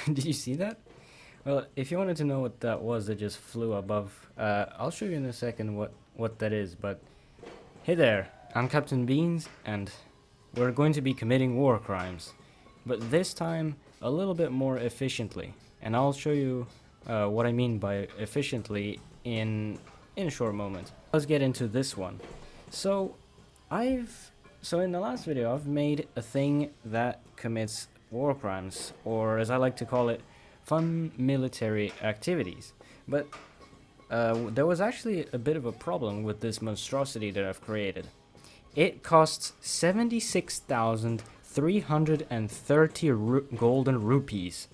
Did you see that? Well, if you wanted to know what that was that just flew above, I'll show you in a second what that is, but hey there, I'm Captain Beans, and we're going to be committing war crimes, but this time a little bit more efficiently, and I'll show you what I mean by efficiently in a short moment. Let's get into this one. So, so in the last video, I've made a thing that commits war crimes, or as I like to call it, fun military activities. But there was actually a bit of a problem with this monstrosity that I've created. It costs 76,330 golden rupees,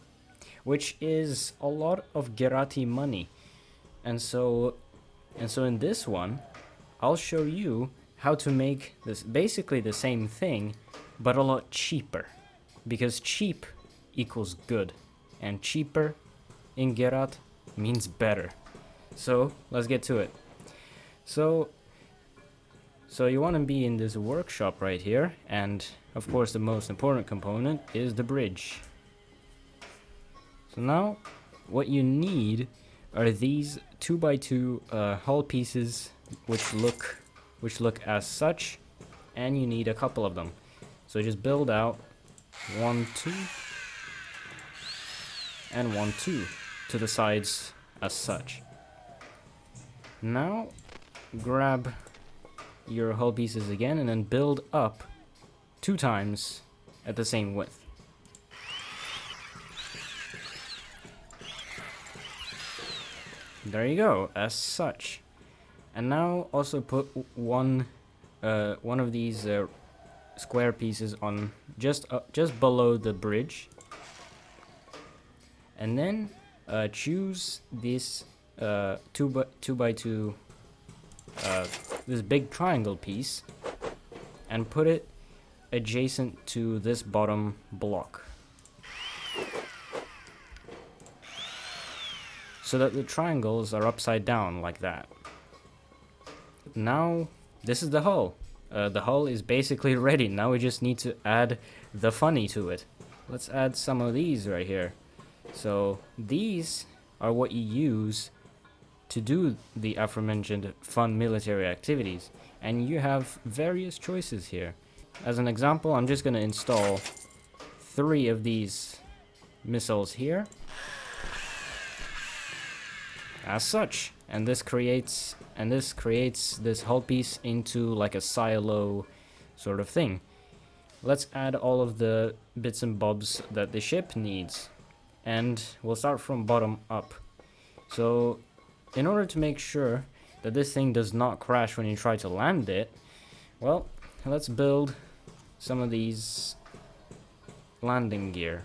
which is a lot of Gerati money. And so in this one, I'll show you how to make this basically the same thing, but a lot cheaper. Because cheap equals good, and cheaper in Gerat means better. So let's get to it. So you want to be in this workshop right here, and of course the most important component is the bridge. So now what you need are these 2x2 hull pieces which look as such, and you need a couple of them. So just build out 1, 2, and 1, 2 to the sides as such. Now grab your hull pieces again and then build up 2 times at the same width. There you go, as such. And now also put one of these square pieces on just below the bridge, and then choose this 2x2 this big triangle piece and put it adjacent to this bottom block, so that the triangles are upside down like that. Now this is the hull. The hull is basically ready. Now we just need to add the funny to it. Let's add some of these right here. So these are what you use to do the aforementioned fun military activities, and you have various choices here. As an example, I'm just going to install 3 of these missiles here as such, and this creates this hull piece into like a silo sort of thing. Let's add all of the bits and bobs that the ship needs, and we'll start from bottom up. So in order to make sure that this thing does not crash when you try to land it, well, let's build some of these landing gear.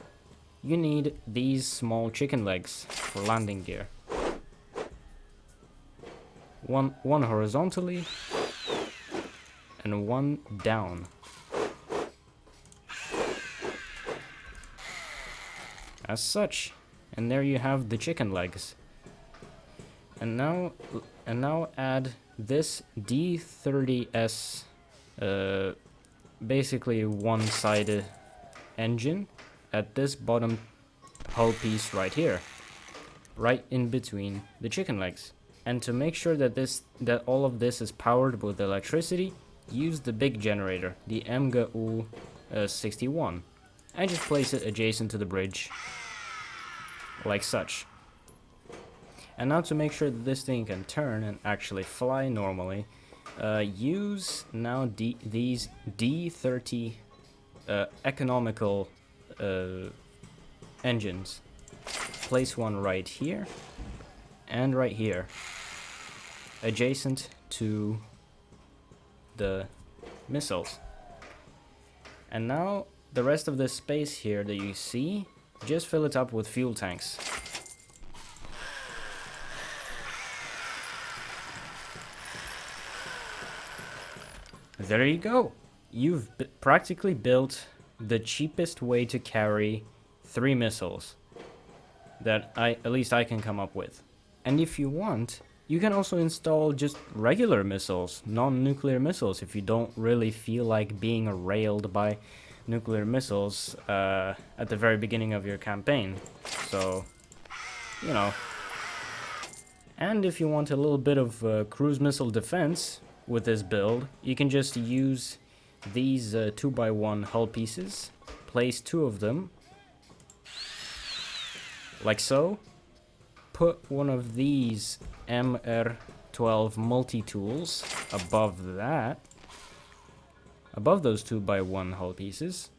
You need these small chicken legs for landing gear. One horizontally and one down. As such, and there you have the chicken legs. And now add this D30S, basically one-sided engine at this bottom hull piece right here, right in between the chicken legs. And to make sure that all of this is powered with electricity, use the big generator, the MGU 61, and just place it adjacent to the bridge, like such. And now to make sure that this thing can turn and actually fly normally, use now these D30 economical engines. Place one right here and right here, adjacent to the missiles. And now the rest of this space here that you see, just fill it up with fuel tanks. There you go. You've practically built the cheapest way to carry 3 missiles that at least I can come up with. And if you want, you can also install just regular missiles, non-nuclear missiles, if you don't really feel like being railed by nuclear missiles at the very beginning of your campaign. So, you know. And if you want a little bit of cruise missile defense with this build, you can just use these 2x1 hull pieces, place 2 of them, like so, put one of these MR12 multi-tools above that, above those 2x1 hull pieces,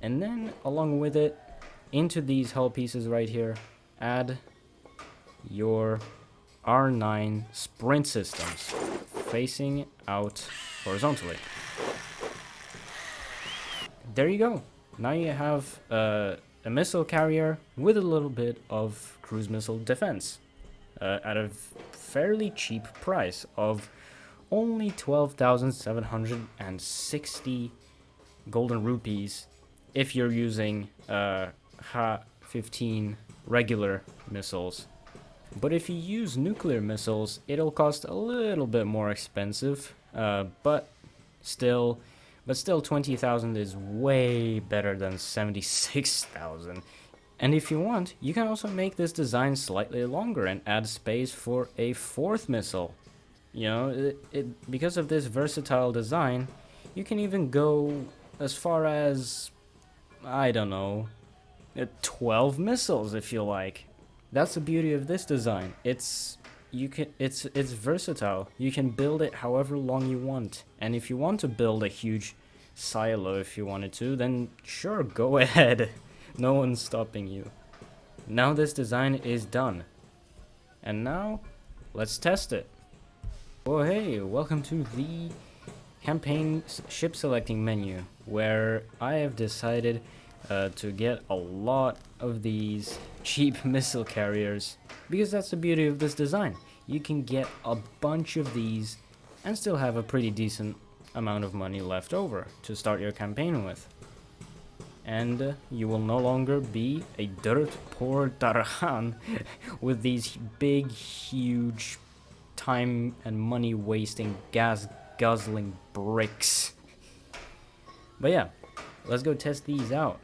and then along with it, into these hull pieces right here, add your R9 sprint systems facing out horizontally. There you go. Now you have a missile carrier with a little bit of cruise missile defense at a fairly cheap price of only 12,760 golden rupees if you're using Ha-15 regular missiles. But if you use nuclear missiles, it'll cost a little bit more expensive, but still 20,000 is way better than 76,000. And if you want, you can also make this design slightly longer and add space for a 4th missile. You know, because of this versatile design, you can even go as far as, I don't know, 12 missiles if you like. That's the beauty of this design. It's versatile. You can build it however long you want. And if you want to build a huge silo if you wanted to, then sure, go ahead. No one's stopping you. Now this design is done. And now, let's test it. Oh hey, welcome to the campaign ship selecting menu, where I have decided to get a lot of these cheap missile carriers, because that's the beauty of this design. You can get a bunch of these and still have a pretty decent amount of money left over to start your campaign with. And you will no longer be a dirt poor Tarahan with these big, huge, time and money wasting, gas guzzling bricks. But yeah, let's go test these out.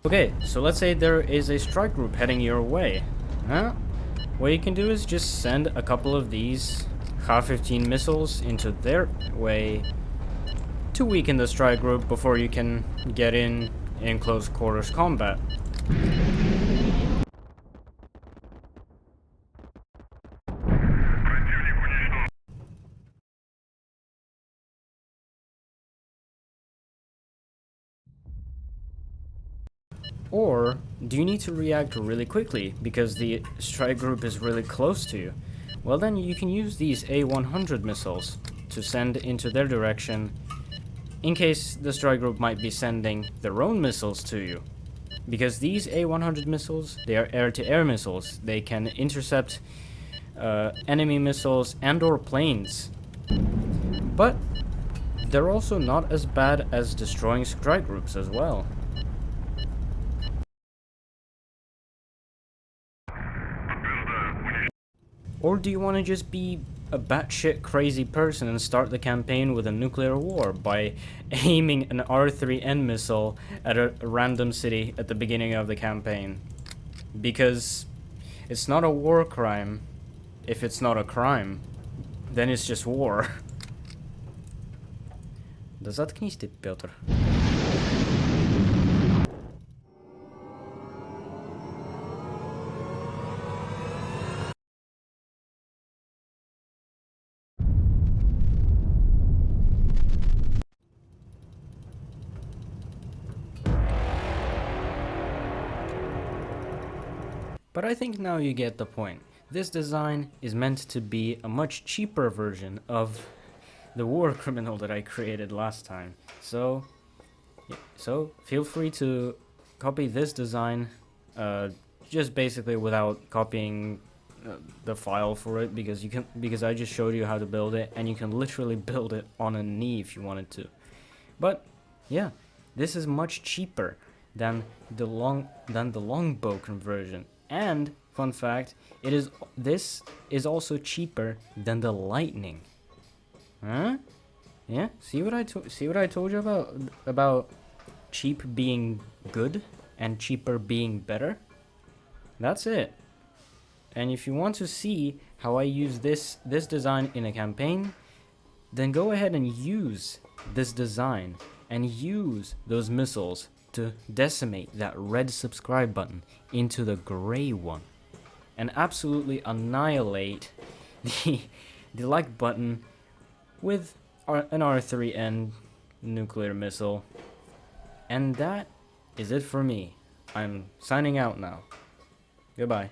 Okay, so let's say there is a strike group heading your way. Huh? What you can do is just send a couple of these Ha-15 missiles into their way to weaken the strike group before you can get in close quarters combat. Or do you need to react really quickly because the strike group is really close to you? Well, then you can use these A100 missiles to send into their direction in case the strike group might be sending their own missiles to you. Because these A100 missiles, they are air-to-air missiles. They can intercept enemy missiles and or planes. But they're also not as bad as destroying strike groups as well. Or do you want to just be a batshit crazy person and start the campaign with a nuclear war by aiming an R3N missile at a random city at the beginning of the campaign? Because it's not a war crime if it's not a crime. Then it's just war. Да заткнись ты, Пётр. But I think now you get the point. This design is meant to be a much cheaper version of the war criminal that I created last time. So feel free to copy this design, just basically without copying the file for it, because I just showed you how to build it, and you can literally build it on a knee if you wanted to. But yeah, this is much cheaper than the longbow conversion. And fun fact, this is also cheaper than the lightning. Huh? Yeah, see what I told you about cheap being good and cheaper being better? That's it. And if you want to see how I use this design in a campaign, then go ahead and use this design and use those missiles to decimate that red subscribe button into the gray one and absolutely annihilate the like button with an R3N nuclear missile. And that is it for me. I'm signing out now. Goodbye.